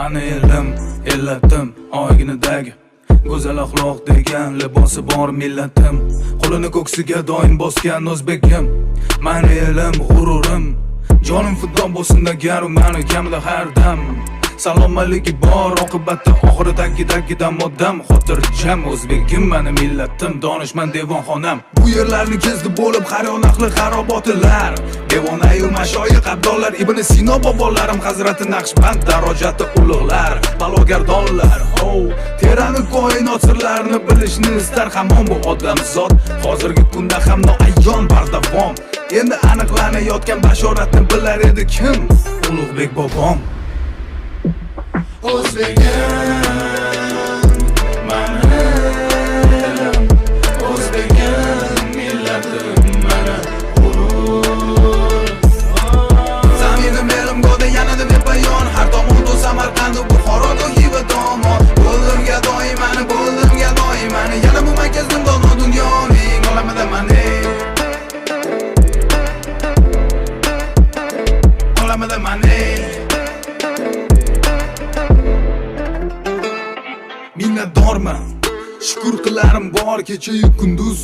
Mani elim, ellatim, oyginidagi go'zal axloq degan libosi bor millatim. Qo'lini ko'ksiga doim bosgan o'zbekim. Mani elim, g'ururim, jonim fido bo'lsin agar mani kamida har dam. Salomatligi bor oqibatda oxiri tagidam odam. Xotirjam o'zbekim mani millatim, donishmand devonxonam. Bu yerlarni kezdi bo'lib har yon ahli xarobotilar. Devonayu mashoyiq abdollar, Ibn Sino bobolarim, Hazrati Naqshband darajati ulug'lar, balogardonlar. Terani koinot sirlarini bilishni istar hamon bu odamzod. Hozirgi kunda ham noayyon bardavom. Endi aniqlanayotgan bashoratni bilar edi kim? Ulug'bek bobom. O'zbegim, mana elim, o'zbegim, millatim, mana g'urur. Zaminim elim go'da yanada bepayon, har tomonda Samarqand, Buxoroda Xiva tomon. Bo'ldimga doimani, bo'ldimga doimani, yana bu markazning dono dunyoning olamida mani. Olamida mani. Minnatdorman, shukr qilarim bor kecha-yu kunduz.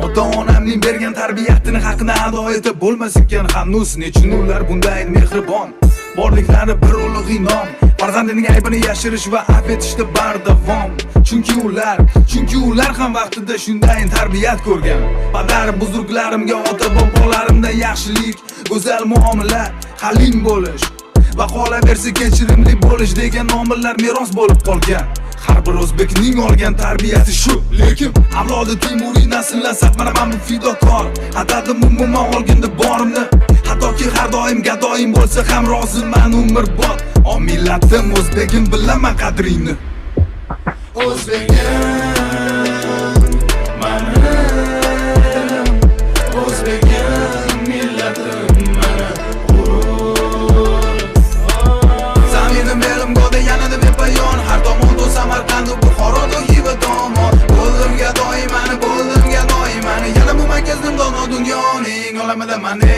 Ota-onamning bergan tarbiyatini haqini ado etib bo'lmas ekan hanuz. Nechun ular bunday mehribon, borliklari bir ulug' inom. Farzandining aybini yashirish va afv etishda bardavom. Chunki ular ham vaqtida shunday tarbiyat ko'rgan. Padar buzurglarimga, ota bobolarimdan yaxshilik, go'zal muomala, halim bo'lish va qolaversa kechirimli bo'lish degan omillar meros bo'lib qolgan. Har bir o'zbekning olgan tarbiyati shu. Lekin avlodi Timuriy nasldan saqlanaman bu fidokor. Atadim umuman olganda borimni, hattoki har doim gadoyim bo'lsa ham roziman umrbod. O millatim, o'zbegim, bilaman qadringni. O'zbegim, mana elim, o'zbegim, millatim, mana g'urur. Zaminim elim go'da yanada bepayon, har tomonda Samarqand, Buxoroda Xiva tomon. Bo'ldimga doimani, bo'ldimga doimani, yana bu markazning dono dunyoning olamida mani.